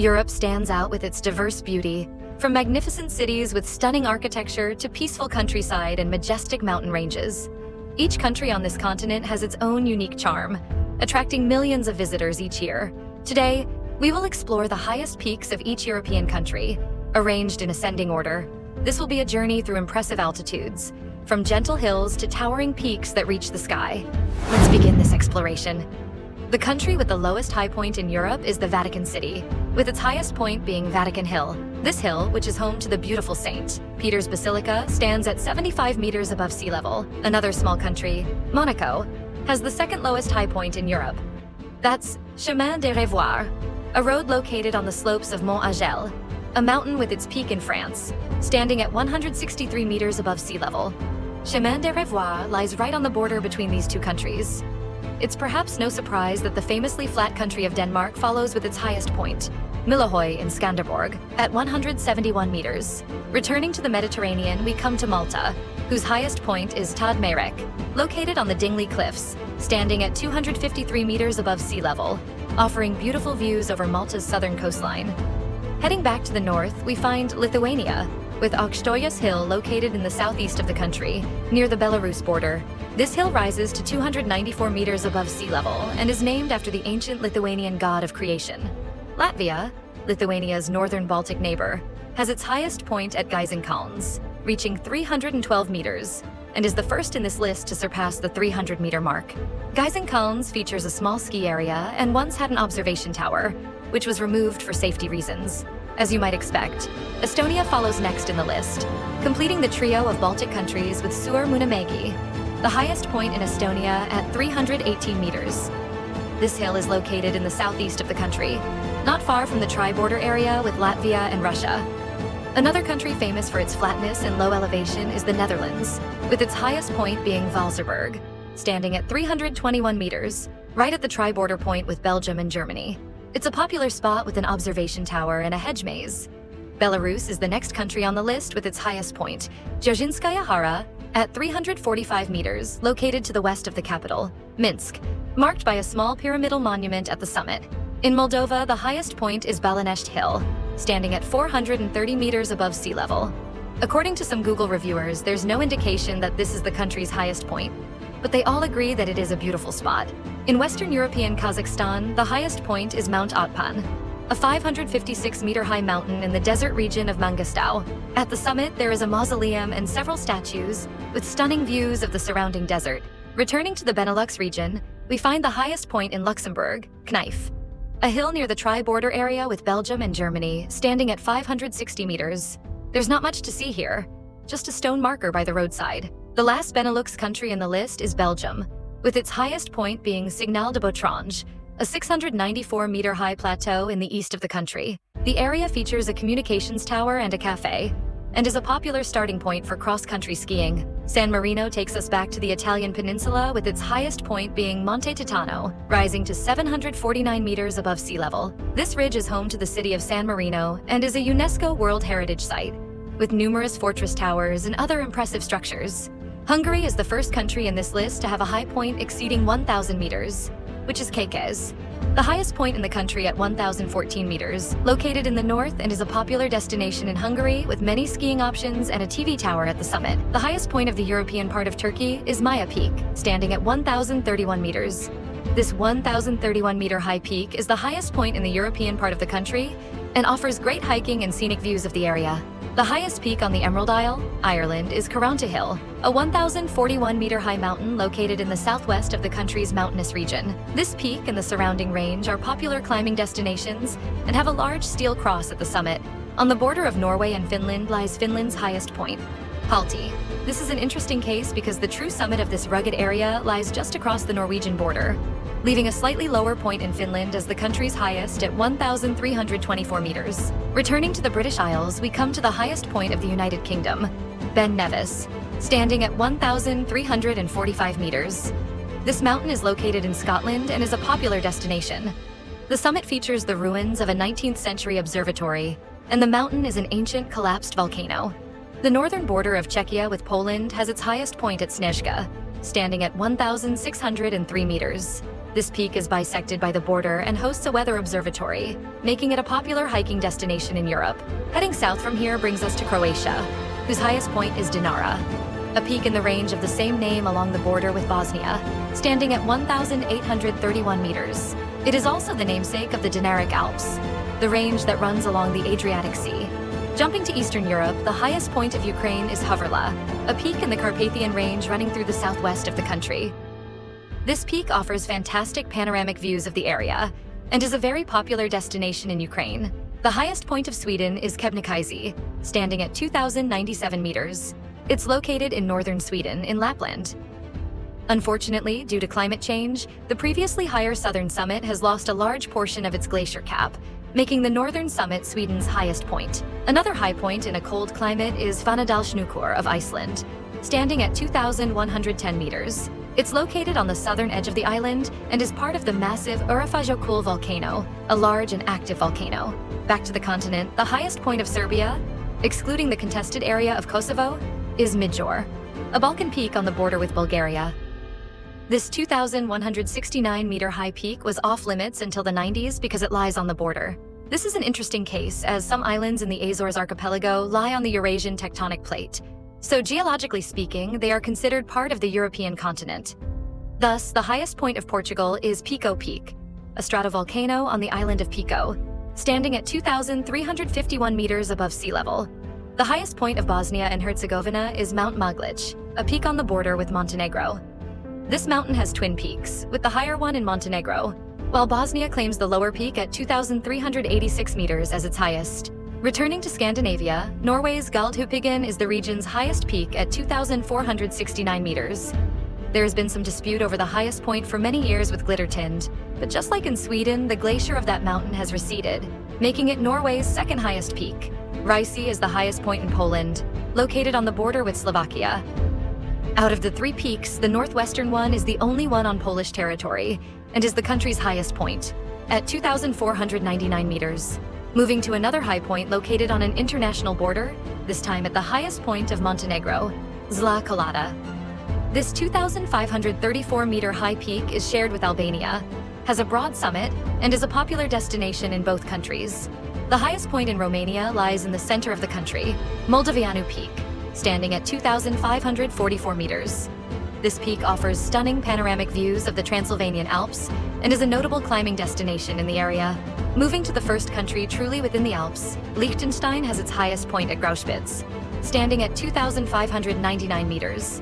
Europe stands out with its diverse beauty, from magnificent cities with stunning architecture to peaceful countryside and majestic mountain ranges. Each country on this continent has its own unique charm, attracting millions of visitors each year. Today, we will explore the highest peaks of each European country, arranged in ascending order. This will be a journey through impressive altitudes, from gentle hills to towering peaks that reach the sky. Let's begin this exploration. The country with the lowest high point in Europe is the Vatican City, with its highest point being Vatican Hill. This hill, which is home to the beautiful St. Peter's Basilica, stands at 75 meters above sea level. Another small country, Monaco, has the second lowest high point in Europe. That's Chemin des Révoires, a road located on the slopes of Mollehoj, a mountain with its peak in France, standing at 163 meters above sea level. Chemin des Révoires lies right on the border between these two countries. It's perhaps no surprise that the famously flat country of Denmark follows with its highest point, Mollehoj in Skanderborg, at 171 meters. Returning to the Mediterranean, we come to Malta, whose highest point is Dmejrek, located on the Dingley Cliffs, standing at 253 meters above sea level, offering beautiful views over Malta's southern coastline. Heading back to the north, we find Lithuania, with Aukstojas hill located in the southeast of the country, near the Belarus border. This hill rises to 294 meters above sea level and is named after the ancient Lithuanian god of creation. Latvia, Lithuania's northern Baltic neighbor, has its highest point at Gaizinkalns, reaching 312 meters, and is the first in this list to surpass the 300-meter mark. Gaizinkalns features a small ski area and once had an observation tower, which was removed for safety reasons. As you might expect, Estonia follows next in the list, completing the trio of Baltic countries with Suur Munamagi, the highest point in Estonia at 318 meters. This hill is located in the southeast of the country, not far from the tri-border area with Latvia and Russia. Another country famous for its flatness and low elevation is the Netherlands, with its highest point being Valserberg, standing at 321 meters, right at the tri-border point with Belgium and Germany. It's a popular spot with an observation tower and a hedge maze. Belarus is the next country on the list with its highest point, Dzyarzhynskaya Hara, at 345 meters, located to the west of the capital, Minsk, marked by a small pyramidal monument at the summit. In Moldova, the highest point is Bălănesti Hill, standing at 430 meters above sea level. According to some Google reviewers, there's no indication that this is the country's highest point, but they all agree that it is a beautiful spot. In Western European Kazakhstan, the highest point is Mount Otpan, a 556-meter-high mountain in the desert region of Mangostau. At the summit, there is a mausoleum and several statues, with stunning views of the surrounding desert. Returning to the Benelux region, we find the highest point in Luxembourg, Kneiff, a hill near the tri-border area with Belgium and Germany, standing at 560 meters. There's not much to see here, just a stone marker by the roadside. The last Benelux country in the list is Belgium, with its highest point being Signal de Botrange, a 694-meter-high plateau in the east of the country. The area features a communications tower and a cafe, and is a popular starting point for cross-country skiing. San Marino takes us back to the Italian peninsula, with its highest point being Monte Titano, rising to 749 meters above sea level. This ridge is home to the city of San Marino and is a UNESCO World Heritage Site, with numerous fortress towers and other impressive structures. Hungary is the first country in this list to have a high point exceeding 1,000 meters, which is Kékez, the highest point in the country at 1,014 meters, located in the north and is a popular destination in Hungary with many skiing options and a TV tower at the summit. The highest point of the European part of Turkey is Maya Peak, standing at 1,031 meters. This 1,031-meter high peak is the highest point in the European part of the country and offers great hiking and scenic views of the area. The highest peak on the Emerald Isle, Ireland, is Carranta Hill, a 1,041-meter-high mountain located in the southwest of the country's mountainous region. This peak and the surrounding range are popular climbing destinations and have a large steel cross at the summit. On the border of Norway and Finland lies Finland's highest point, Halti. This is an interesting case because the true summit of this rugged area lies just across the Norwegian border, leaving a slightly lower point in Finland as the country's highest at 1,324 meters. Returning to the British Isles, we come to the highest point of the United Kingdom, Ben Nevis, standing at 1,345 meters. This mountain is located in Scotland and is a popular destination. The summit features the ruins of a 19th-century observatory, and the mountain is an ancient collapsed volcano. The northern border of Czechia with Poland has its highest point at Sněžka, standing at 1,603 meters. This peak is bisected by the border and hosts a weather observatory, making it a popular hiking destination in Europe. Heading south from here brings us to Croatia, whose highest point is Dinara, a peak in the range of the same name along the border with Bosnia, standing at 1,831 meters. It is also the namesake of the Dmejrek Alps, the range that runs along the Adriatic Sea. Jumping to Eastern Europe, the highest point of Ukraine is Hoverla, a peak in the Carpathian Range running through the southwest of the country. This peak offers fantastic panoramic views of the area and is a very popular destination in Ukraine. The highest point of Sweden is Kebnekaise, standing at 2,097 meters. It's located in northern Sweden, in Lapland. Unfortunately, due to climate change, the previously higher southern summit has lost a large portion of its glacier cap, making the northern summit Sweden's highest point. Another high point in a cold climate is Vanadalshnúkur of Iceland, standing at 2,110 meters. It's located on the southern edge of the island and is part of the massive Urafajökull volcano, a large and active volcano. Back to the continent, the highest point of Serbia, excluding the contested area of Kosovo, is Midjor, a Balkan peak on the border with Bulgaria. This 2,169-meter high peak was off-limits until the 90s because it lies on the border. This is an interesting case, as some islands in the Azores archipelago lie on the Eurasian tectonic plate. So geologically speaking, they are considered part of the European continent. Thus, the highest point of Portugal is Pico Peak, a stratovolcano on the island of Pico, standing at 2,351 meters above sea level. The highest point of Bosnia and Herzegovina is Mount Maglic, a peak on the border with Montenegro. This mountain has twin peaks, with the higher one in Montenegro, while Bosnia claims the lower peak at 2,386 meters as its highest. Returning to Scandinavia, Norway's Galdhøpiggen is the region's highest peak at 2,469 meters. There has been some dispute over the highest point for many years with Glittertind, but just like in Sweden, the glacier of that mountain has receded, making it Norway's second highest peak. Rysi is the highest point in Poland, located on the border with Slovakia. Out of the three peaks, the northwestern one is the only one on Polish territory and is the country's highest point, at 2,499 meters. Moving to another high point located on an international border, this time at the highest point of Montenegro, Zla Kolata. This 2,534-meter high peak is shared with Albania, has a broad summit, and is a popular destination in both countries. The highest point in Romania lies in the center of the country, Moldoveanu Peak, standing at 2,544 meters. This peak offers stunning panoramic views of the Transylvanian Alps and is a notable climbing destination in the area. Moving to the first country truly within the Alps, Liechtenstein has its highest point at Grauspitz, standing at 2,599 meters.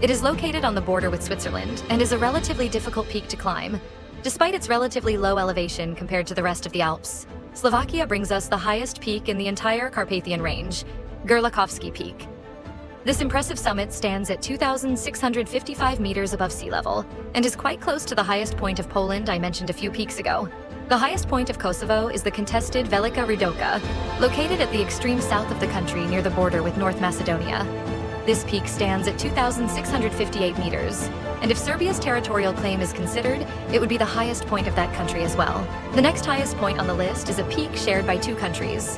It is located on the border with Switzerland and is a relatively difficult peak to climb, despite its relatively low elevation compared to the rest of the Alps. Slovakia brings us the highest peak in the entire Carpathian Range, Gurlikovsky Peak. This impressive summit stands at 2,655 meters above sea level and is quite close to the highest point of Poland I mentioned a few peaks ago. The highest point of Kosovo is the contested Velika Rudoka, located at the extreme south of the country near the border with North Macedonia. This peak stands at 2,658 meters, and if Serbia's territorial claim is considered, it would be the highest point of that country as well. The next highest point on the list is a peak shared by two countries.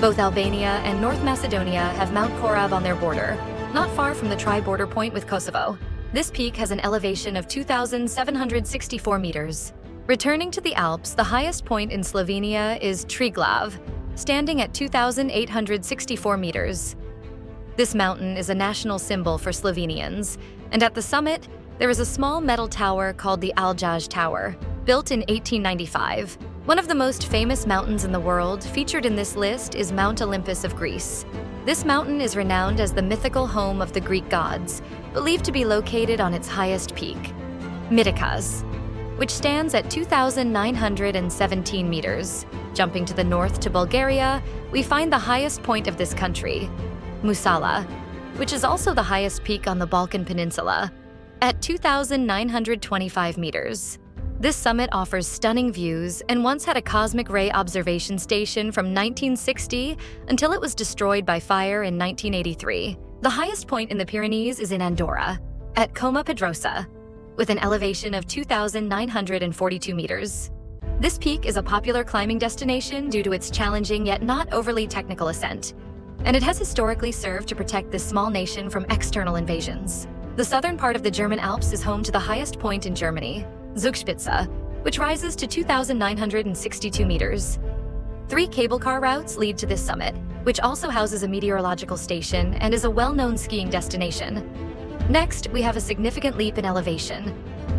Both Albania and North Macedonia have Mount Korab on their border, not far from the tri-border point with Kosovo. This peak has an elevation of 2,764 meters. Returning to the Alps, the highest point in Slovenia is Triglav, standing at 2,864 meters. This mountain is a national symbol for Slovenians, and at the summit, there is a small metal tower called the Aljaz Tower, built in 1895. One of the most famous mountains in the world featured in this list is Mount Olympus of Greece. This mountain is renowned as the mythical home of the Greek gods, believed to be located on its highest peak, Mytikas, which stands at 2,917 meters. Jumping to the north to Bulgaria, we find the highest point of this country, Musala, which is also the highest peak on the Balkan Peninsula, at 2,925 meters. This summit offers stunning views and once had a cosmic ray observation station from 1960 until it was destroyed by fire in 1983. The highest point in the Pyrenees is in Andorra, at Coma Pedrosa, with an elevation of 2,942 meters. This peak is a popular climbing destination due to its challenging yet not overly technical ascent, and it has historically served to protect this small nation from external invasions. The southern part of the German Alps is home to the highest point in Germany, Zugspitze, which rises to 2,962 meters. 3 cable car routes lead to this summit, which also houses a meteorological station and is a well-known skiing destination. Next, we have a significant leap in elevation.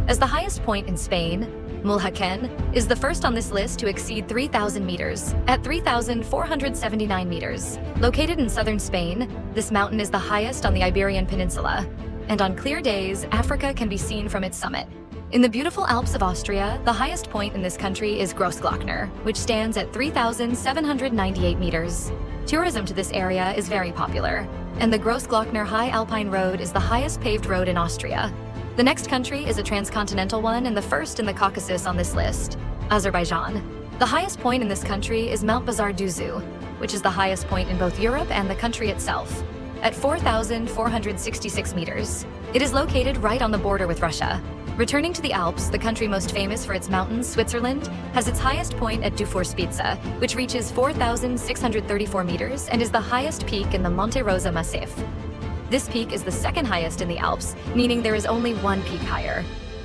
As the highest point in Spain, Mollehoj is the first on this list to exceed 3,000 meters, at 3,479 meters. Located in southern Spain, this mountain is the highest on the Iberian Peninsula, and on clear days, Africa can be seen from its summit. In the beautiful Alps of Austria, the highest point in this country is Großglockner, which stands at 3,798 meters. Tourism to this area is very popular, and the Großglockner High Alpine Road is the highest paved road in Austria. The next country is a transcontinental one and the first in the Caucasus on this list, Azerbaijan. The highest point in this country is Mount Bazar Duzu, which is the highest point in both Europe and the country itself, at 4,466 meters. It is located right on the border with Russia. Returning to the Alps, the country most famous for its mountains, Switzerland, has its highest point at Dufourspitze, which reaches 4,634 meters and is the highest peak in the Monte Rosa Massif. This peak is the second highest in the Alps, meaning there is only one peak higher.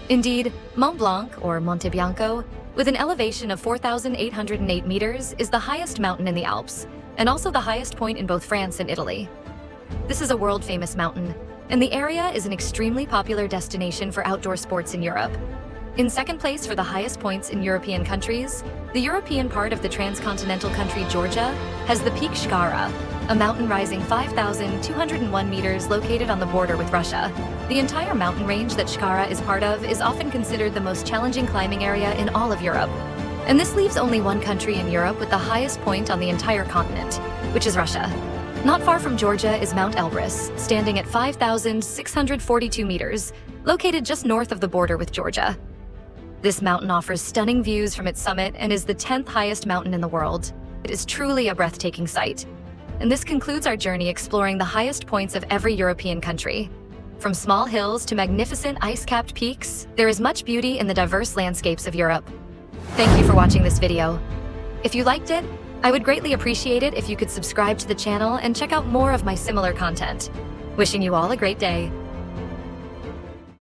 Indeed, Mont Blanc, or Monte Bianco, with an elevation of 4,808 meters, is the highest mountain in the Alps, and also the highest point in both France and Italy. This is a world-famous mountain, and the area is an extremely popular destination for outdoor sports in Europe. In second place for the highest points in European countries, the European part of the transcontinental country Georgia has the peak Shkara, a mountain rising 5,201 meters located on the border with Russia. The entire mountain range that Shkara is part of is often considered the most challenging climbing area in all of Europe. And this leaves only one country in Europe with the highest point on the entire continent, which is Russia. Not far from Georgia is Mount Elbrus, standing at 5,642 meters, located just north of the border with Georgia. This mountain offers stunning views from its summit and is the 10th highest mountain in the world. It is truly a breathtaking sight. And this concludes our journey exploring the highest points of every European country. From small hills to magnificent ice-capped peaks, there is much beauty in the diverse landscapes of Europe. Thank you for watching this video. If you liked it, I would greatly appreciate it if you could subscribe to the channel and check out more of my similar content. Wishing you all a great day.